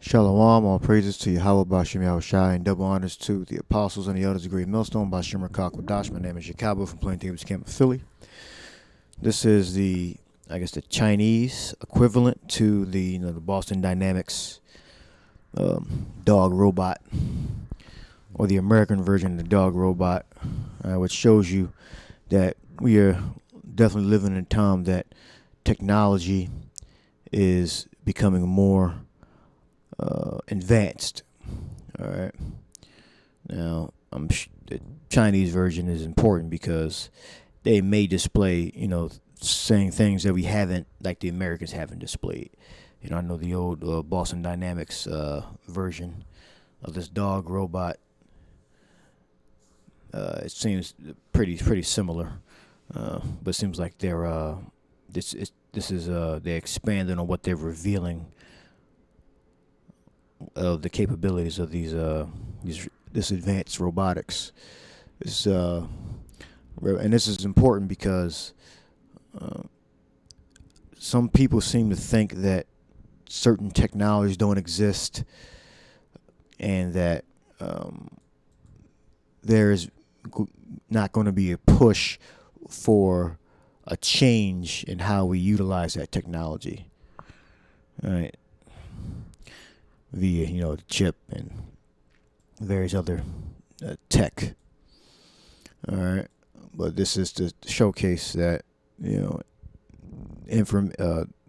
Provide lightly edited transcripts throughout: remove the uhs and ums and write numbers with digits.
Shalom, all praises to Yahweh Bashim Yahushai, and double honors to the apostles and the elders of Great Millstone, Bashim Rakak. My name is Jacobo from Plain Tables Camp of Philly. This is the Chinese equivalent to the Boston Dynamics dog robot, or the American version of the dog robot, which shows you that we are definitely living in a time that technology is becoming more advanced. All right. Now, the Chinese version is important because they may display, saying things that we haven't, like the Americans haven't displayed. I know the old Boston Dynamics version of this dog robot. It seems pretty similar, but it seems like they're they're expanding on what they're revealing of the capabilities of this advanced robotics. And this is important because some people seem to think that certain technologies don't exist, and that there is not going to be a push for a change in how we utilize that technology. All right. Via, the chip and various other tech. All right. But this is to showcase that,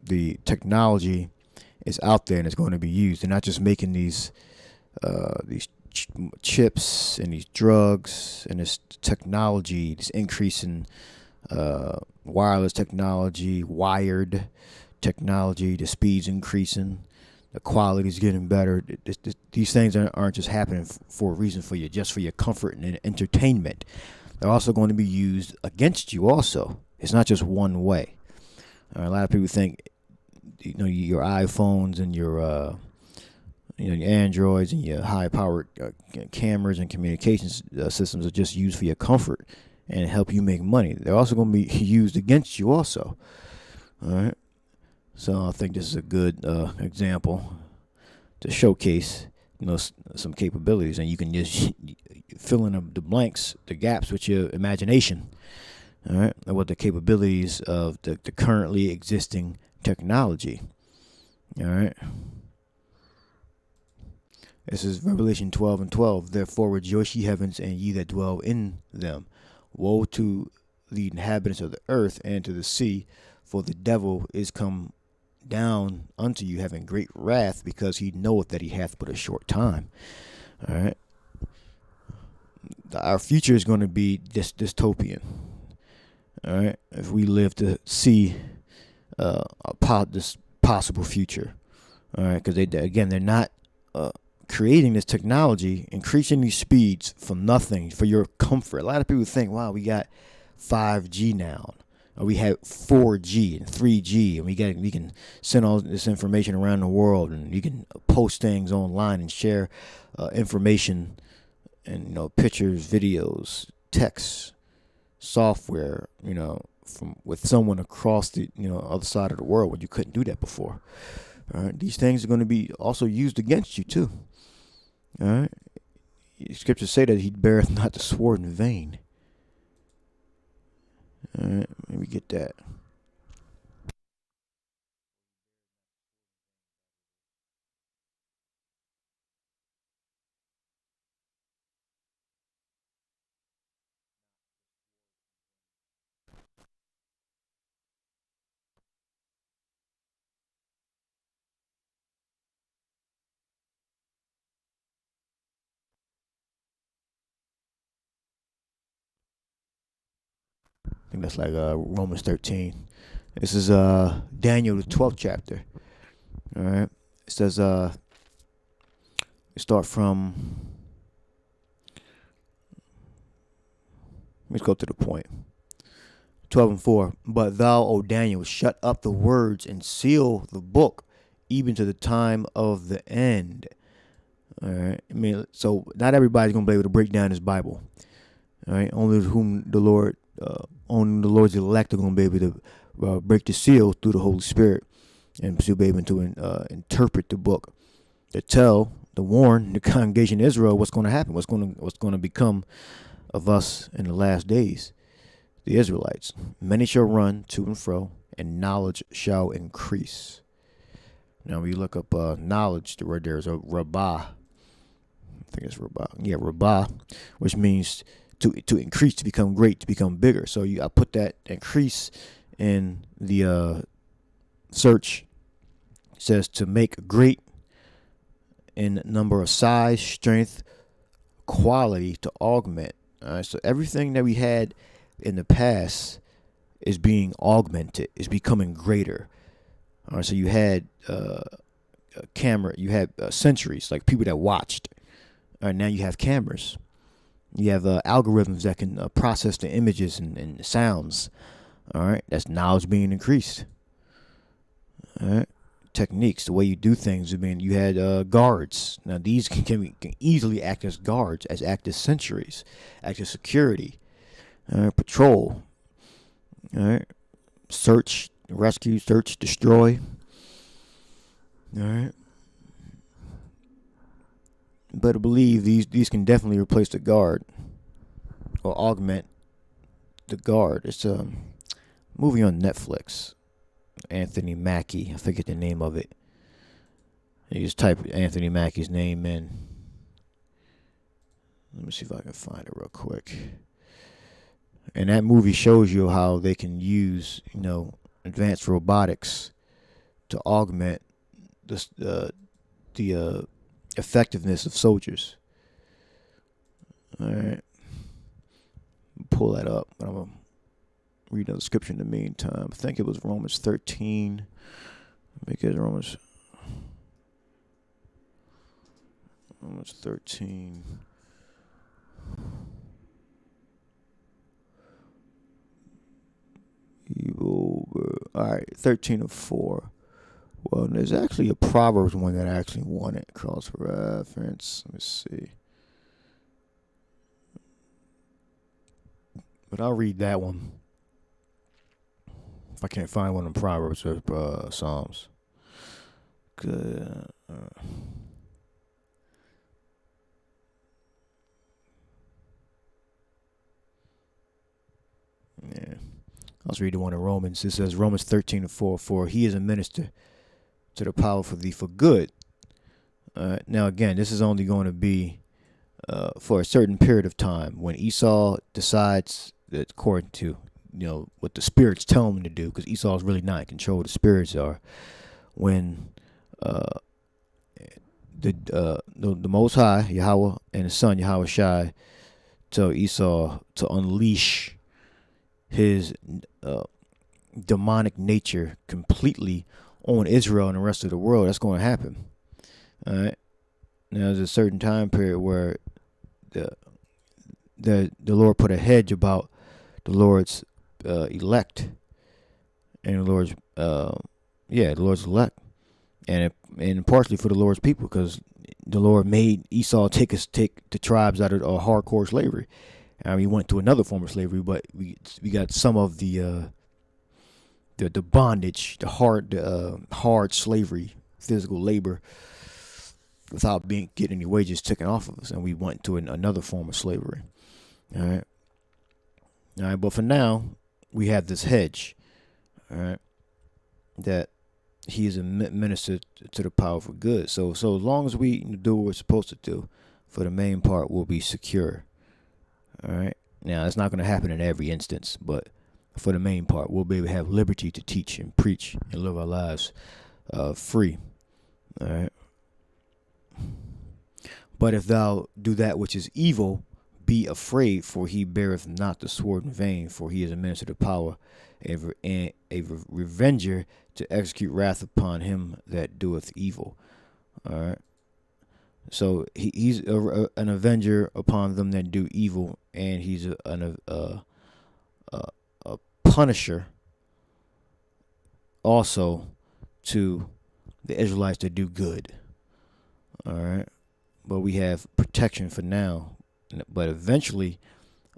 the technology is out there and it's going to be used. They're not just making these chips and these drugs and this technology, this increase in wireless technology, wired technology, the speeds increasing, the quality is getting better. These things aren't just happening for a reason for your comfort and entertainment. They're also going to be used against you also. It's not just one way. A lot of people think, your iPhones and your Androids and your high-powered cameras and communications systems are just used for your comfort and help you make money. They're also going to be used against you also. All right. So I think this is a good example to showcase, some capabilities, and you can just fill in the blanks, the gaps with your imagination. All right, and what the capabilities of the currently existing technology. All right. This is Revelation 12:12. Therefore rejoice, ye heavens, and ye that dwell in them. Woe to the inhabitants of the earth and to the sea, for the devil is come down unto you having great wrath, because he knoweth that he hath but a short time. All right. Our future is going to be dystopian. All right. If we live to see this possible future. All right. Because they're not creating this technology, increasing these speeds from nothing for your comfort. A lot of people think, wow, we got 5G now. Or we have 4G and 3G, and we can send all this information around the world, and you can post things online and share information and pictures, videos, texts, software, with someone across the other side of the world when you couldn't do that before. All right, these things are going to be also used against you too. All right, scriptures say that he beareth not the sword in vain. All right, let me get that. I think that's like Romans 13. This is Daniel, the 12th chapter. All right. It says, start from, let's go to the point. 12:4. But thou, O Daniel, shut up the words and seal the book, even to the time of the end. All right. So not everybody's going to be able to break down this Bible. All right. Only the Lord's elect are going to be able to break the seal through the Holy Spirit, and to be able to interpret the book. to warn the congregation of Israel what's going to happen, what's going to become of us in the last days. The Israelites, many shall run to and fro, and knowledge shall increase. Now, when you look up knowledge, the word there is a rabbah. I think it's rabbah. Yeah, rabbah, which means to increase, to become great, to become bigger. So I put that increase in the search. It says to make great in number of size, strength, quality, to augment. All right, so everything that we had in the past is being augmented, is becoming greater. All right, so you had a camera, you had sentries, like people that watched. All right, now you have cameras. You have algorithms that can process the images and sounds. All right, that's knowledge being increased. All right, techniques, the way you do things. I mean, you had guards. Now these can easily act as guards, act as sentries, act as security. Patrol. All right, search, rescue, search, destroy. All right. But I believe these can definitely replace the guard or augment the guard. It's a movie on Netflix. Anthony Mackie, I forget the name of it. You just type Anthony Mackie's name in. Let me see if I can find it real quick. And that movie shows you how they can use, advanced robotics to augment the effectiveness of soldiers. All right, pull that up. I'm gonna read the description in the meantime. I think it was Romans 13. Let me get Romans 13. Evil. All right, 13:4. Well, there's actually a Proverbs one that I actually wanted cross reference. Let me see. But I'll read that one if I can't find one in Proverbs or Psalms. Good. Yeah. Let's read the one in Romans. It says Romans 13:4. For he is a minister to the power for thee for good. Now again, this is only going to be for a certain period of time when Esau decides that, according to what the spirits tell him to do, because Esau is really not in control. The spirits are. When the Most High Yahweh and His Son Yahweh Shai tell Esau to unleash his demonic nature completely on Israel and the rest of the world, that's going to happen. All right. Now, there's a certain time period where the Lord put a hedge about the Lord's elect and the Lord's elect, and partially for the Lord's people, because the Lord made Esau take the tribes out of hardcore slavery. We went to another form of slavery, but we got some of the bondage, the hard slavery, physical labor, without getting any wages taken off of us, and we went to another form of slavery. All right. But for now, we have this hedge. All right, that he is a minister to the power for good. So as long as we do what we're supposed to do, for the main part, we'll be secure. All right. Now, it's not going to happen in every instance, but for the main part, we'll be able to have liberty to teach and preach and live our lives free. All right. But if thou do that which is evil, be afraid, for he beareth not the sword in vain, for he is a minister of power, and a revenger to execute wrath upon him that doeth evil. All right. So he's an avenger upon them that do evil, and he's a punisher also to the Israelites that do good. All right. But we have protection for now, but eventually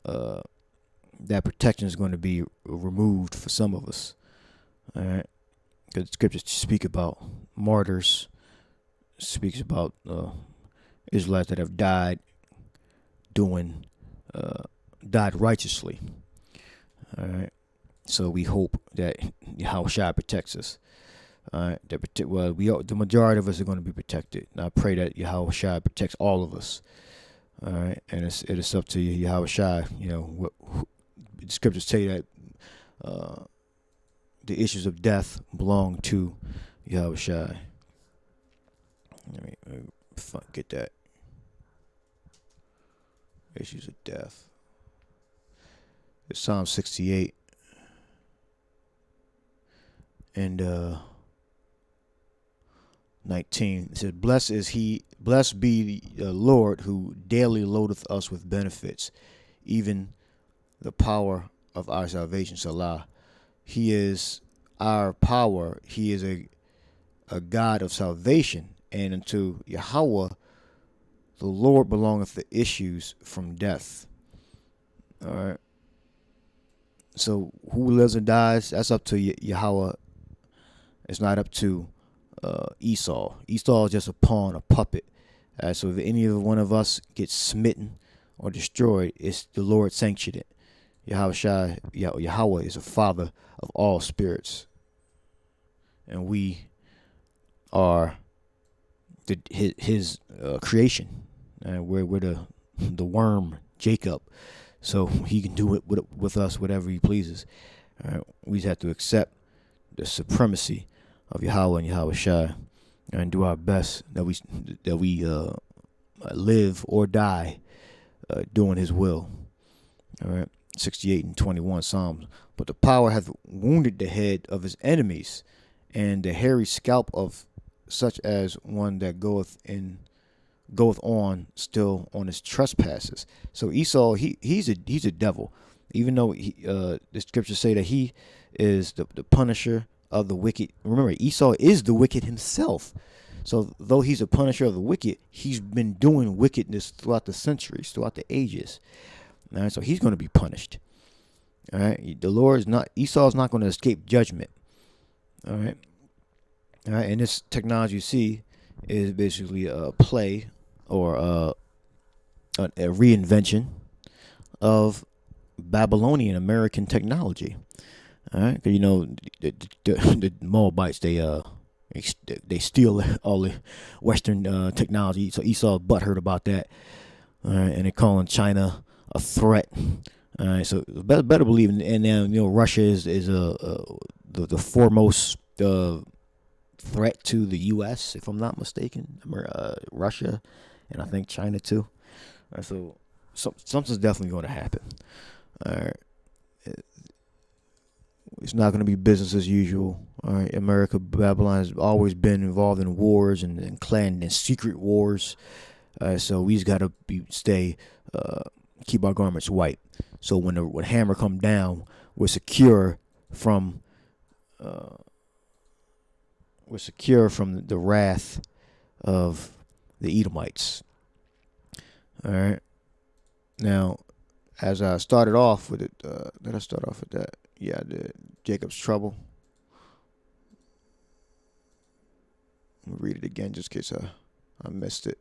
that protection is going to be removed for some of us. All right. Because the scriptures speak about martyrs speaks about Israelites that have died died righteously. All right. So we hope that Yahushua protects us. All right. The majority of us are going to be protected. And I pray that Yahushua protects all of us. All right. And it is up to Yahushua. The scriptures say that the issues of death belong to Yahushua. Let me get that. Issues of death. It's Psalm 68 and 19. It says, Blessed be the Lord who daily loadeth us with benefits, even the power of our salvation. Salah. He is our power. He is a God of salvation. And unto Yahweh, the Lord, belongeth the issues from death. All right. So who lives and dies, that's up to Yahweh. It's not up to Esau. Esau is just a pawn, a puppet. So if any of one of us gets smitten or destroyed, it's the Lord sanctioned it. Yahweh is a father of all spirits. And we are his creation. We're the worm, Jacob. So he can do it with us, whatever he pleases. All right. We just have to accept the supremacy of Yahweh and Yahushua and do our best that we live or die doing his will. All right. 68 and 21 Psalms. But the power hath wounded the head of his enemies, and the hairy scalp of such as one that goeth on still on his trespasses. So Esau, he's a devil, even though the scriptures say that he is the punisher of the wicked. Remember, Esau is the wicked himself. So though he's a punisher of the wicked, he's been doing wickedness throughout the centuries, throughout the ages. All right, so he's going to be punished. All right, Esau's not going to escape judgment. All right. All right, and this technology you see is basically a play or a reinvention of Babylonian American technology. All right, the Moabites they steal all the Western technology. So Esau butthurt about that. All right, and they're calling China a threat. All right, so better believe, and now Russia is the foremost threat to the U.S., if I'm not mistaken. Russia, and I think China too. All right, so something's definitely going to happen. All right, it's not going to be business as usual. All right, Babylon has always been involved in wars and clan and secret wars. So we just got to keep our garments white. So when hammer come down, we're secure from the wrath of the Edomites. All right. Now, as I started off with it, did I start off with that? Yeah, I did. Jacob's trouble. Let me read it again just in case I missed it.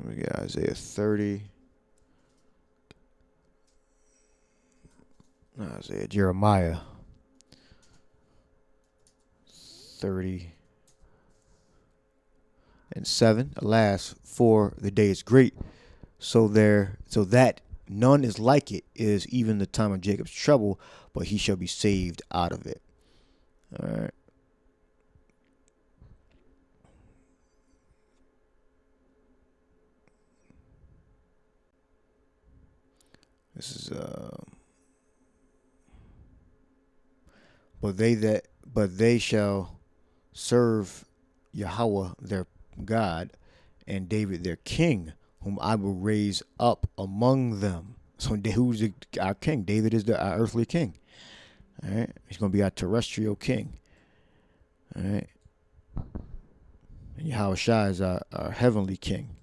We got Isaiah 30. Jeremiah 30 and 7. Alas, for the day is great, so that none is like it, is even the time of Jacob's trouble, but he shall be saved out of it. All right. This is but they shall serve Yahweh their God and David their king, whom I will raise up among them. So who's our king? David is our earthly king. All right, he's going to be our terrestrial king. All right, and Yahushua is our heavenly king.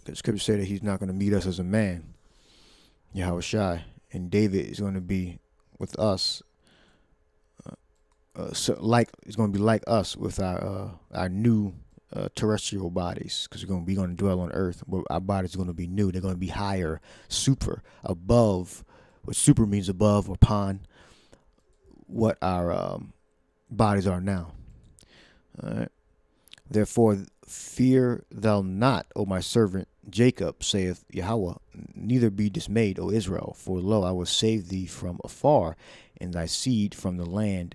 The scripture say that he's not going to meet us as a man, Yahushua, and David is going to be with us, it's going to be like us with our new terrestrial bodies, because we're going to dwell on earth. Our bodies are going to be new. They're going to be higher, super, above, what super means above, upon what our bodies are now. All right. Therefore, fear thou not, O my servant Jacob, saith Yahweh, neither be dismayed, O Israel, for lo, I will save thee from afar, and thy seed from the land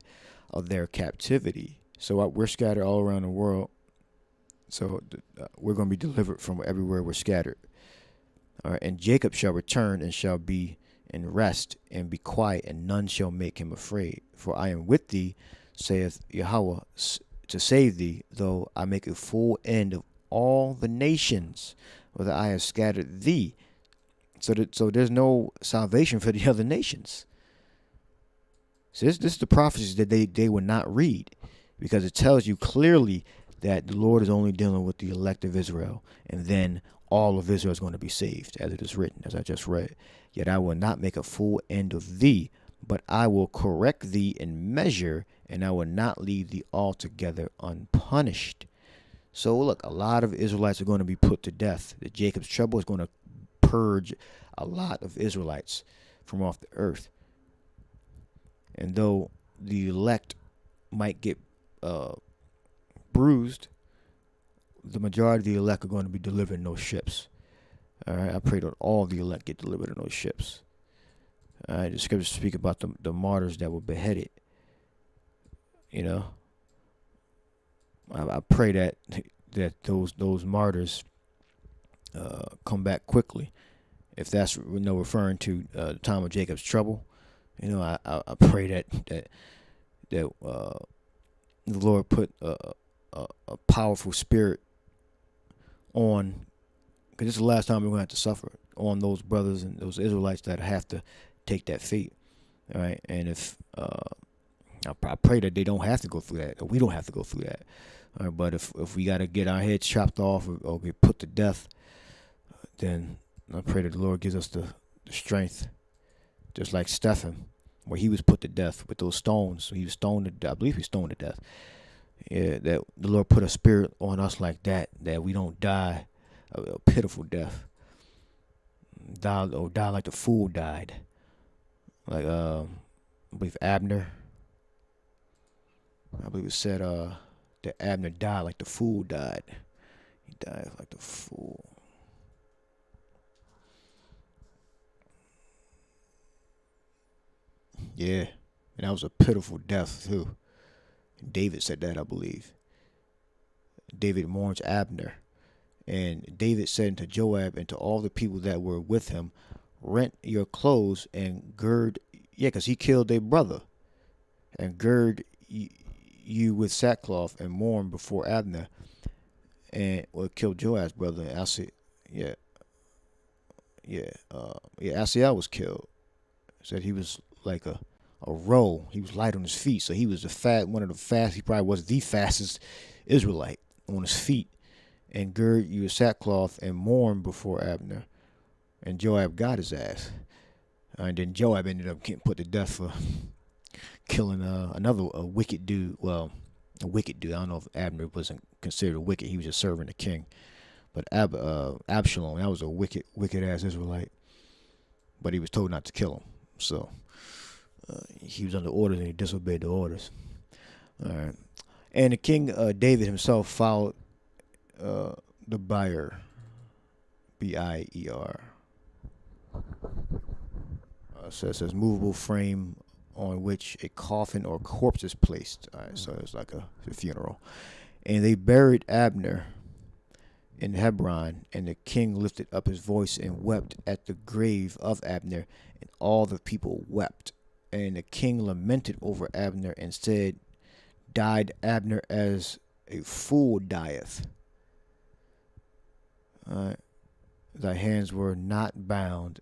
of their captivity. So we're scattered all around the world. So we're going to be delivered from everywhere we're scattered. All right. And Jacob shall return and shall be in rest and be quiet, and none shall make him afraid. For I am with thee, saith Yahweh, to save thee, though I make a full end of all the nations, whether I have scattered thee. So there's no salvation for the other nations. So this is the prophecies that they would not read, because it tells you clearly that the Lord is only dealing with the elect of Israel, and then all of Israel is going to be saved, as it is written, as I just read. Yet I will not make a full end of thee, but I will correct thee in measure, and I will not leave thee altogether unpunished. So look, a lot of Israelites are going to be put to death. The Jacob's trouble is going to purge a lot of Israelites from off the earth. And though the elect might get bruised, the majority of the elect are going to be delivered in those ships. All right, I pray that all the elect get delivered in those ships. All right, the scriptures speak about the martyrs that were beheaded. You know, I pray that those martyrs come back quickly. If that's referring to the time of Jacob's trouble, I pray that the Lord put a powerful spirit on, because this is the last time we're going to have to suffer, on those brothers and those Israelites that have to take that fate. All right, and if I pray that they don't have to go through that, or we don't have to go through that. All right, but if we got to get our heads chopped off or get put to death, then I pray that the Lord gives us the strength, just like Stephen, where he was put to death with those stones. So he was stoned to death. I believe he was stoned to death. Yeah, that the Lord put a spirit on us like that we don't die a pitiful death. Die like the fool died. Like I believe Abner. I believe it said that Abner died like the fool died. He died like the fool. Yeah, and that was a pitiful death too. David said that, I believe. David mourns Abner. And David said unto Joab and to all the people that were with him, rent your clothes and gird, because he killed their brother, and gird you with sackcloth and mourn before Abner, and killed Joab's brother. Asahel was killed. Said he was like a roe. He was light on his feet, so he was one of the fast. He probably was the fastest Israelite on his feet. And gird you with sackcloth and mourn before Abner. And Joab got his ass. And then Joab ended up getting put to death for killing a wicked dude. Well, a wicked dude. I don't know if Abner wasn't considered a wicked. He was just serving the king. But Absalom, that was a wicked ass Israelite. But he was told not to kill him. So he was under orders and he disobeyed the orders. All right. And the king David himself followed the bier, B-I-E-R. So it says movable frame on which a coffin or corpse is placed. All right, so it's like a funeral. And they buried Abner in Hebron, and the king lifted up his voice and wept at the grave of Abner, and all the people wept. And the king lamented over Abner and said, died Abner as a fool dieth. Thy hands were not bound,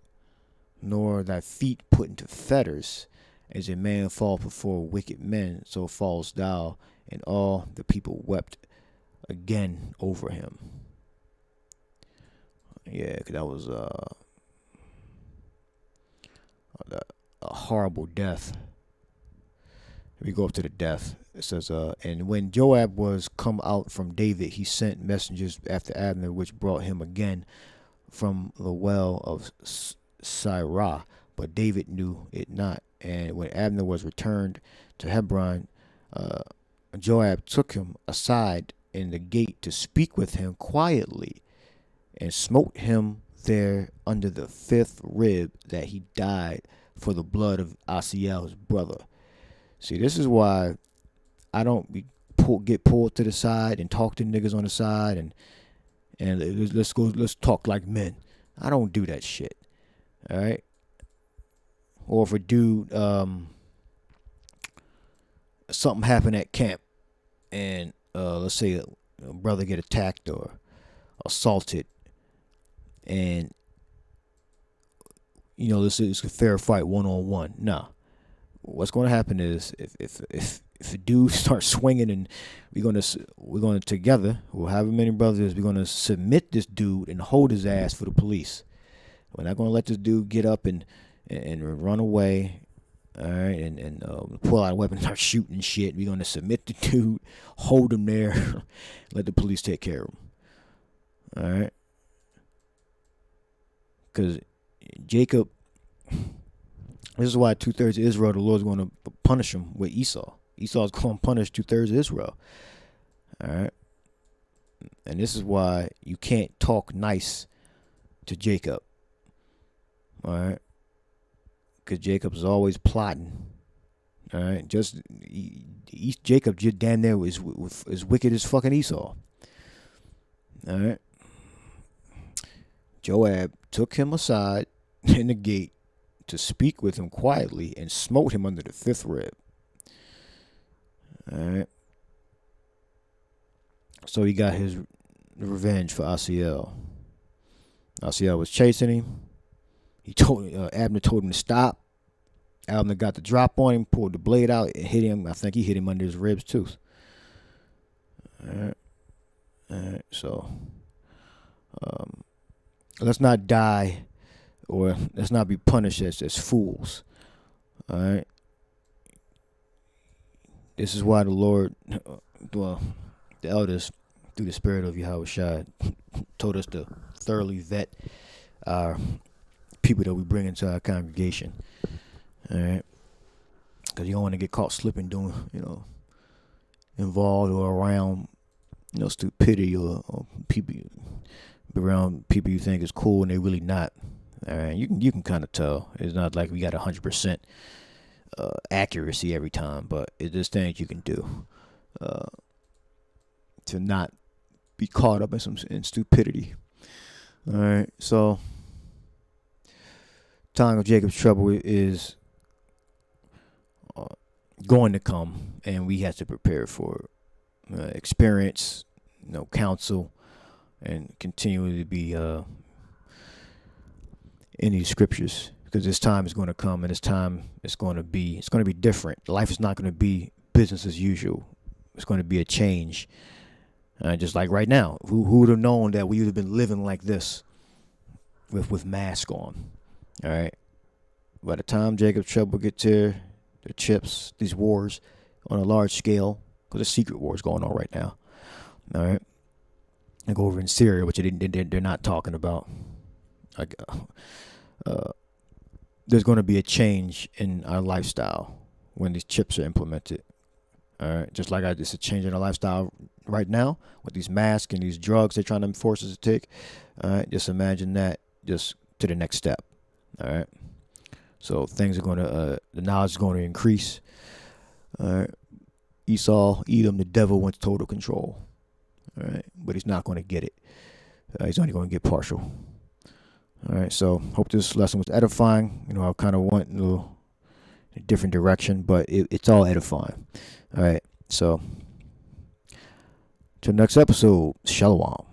nor thy feet put into fetters. As a man fall before wicked men, so fallest thou. And all the people wept again over him. Yeah, 'cause that was a horrible death. We go up to the death. It says, and when Joab was come out from David, he sent messengers after Abner, which brought him again from the well of Sirah, but David knew it not. And when Abner was returned to Hebron, Joab took him aside in the gate to speak with him quietly, and smote him there under the fifth rib, that he died for the blood of Asiel's brother. See, this is why I don't get pulled to the side and talk to niggas on the side and let's talk like men. I don't do that shit. All right. Or if a dude something happened at camp and let's say a brother get attacked or assaulted, and it's a fair fight 1-on-1. Nah. What's going to happen is if a dude starts swinging, and we're going to together, we'll have many brothers, we're going to submit this dude and hold his ass for the police. We're not going to let this dude get up and run away, all right, and pull out a weapon and start shooting shit. We're going to submit the dude, hold him there, let the police take care of him, all right? Because Jacob, this is why 2/3 of Israel, the Lord's going to punish him with Esau. Esau's going to punish 2/3 of Israel. All right. And this is why you can't talk nice to Jacob. All right. Because Jacob's always plotting. All right. Jacob just damn near is wicked as fucking Esau. All right. Joab took him aside in the gate to speak with him quietly, and smote him under the fifth rib. All right. So he got his revenge for Asiel. Asiel was chasing him. Abner told him to stop. Abner got the drop on him, pulled the blade out, and hit him. I think he hit him under his ribs too. All right. All right. So let's not die, or let's not be punished as fools. All right. This is why the Lord, the elders, through the spirit of Yahushua, told us to thoroughly vet our people that we bring into our congregation. All right. Because you don't want to get caught slipping, doing, involved or around, stupidity or people, around people you think is cool and they're really not. All right, you can kind of tell. It's not like we got 100% accuracy every time, but it's just things you can do to not be caught up in stupidity. All right, so time of Jacob's trouble is going to come, and we have to prepare for experience, counsel, and continually to be in these scriptures, because this time is going to come, and this time it's going to be different. Life is not going to be business as usual. It's going to be a change, just like right now. Who would have known that we would have been living like this with mask on? All right. By the time Jacob's trouble gets here, the chips, these wars on a large scale, because there's secret wars going on right now. All right. And go over in Syria, which they're not talking about. There's going to be a change in our lifestyle when these chips are implemented. All right, just like it's a change in our lifestyle right now with these masks and these drugs they're trying to force us to take. All right, just imagine that just to the next step. All right, so things are going to the knowledge is going to increase. All right, Esau, Edom, the devil wants total control. All right, but he's not going to get it. He's only going to get partial. All right, so hope this lesson was edifying. I kind of went in a different direction, but it's all edifying. All right, so till next episode, Shalom.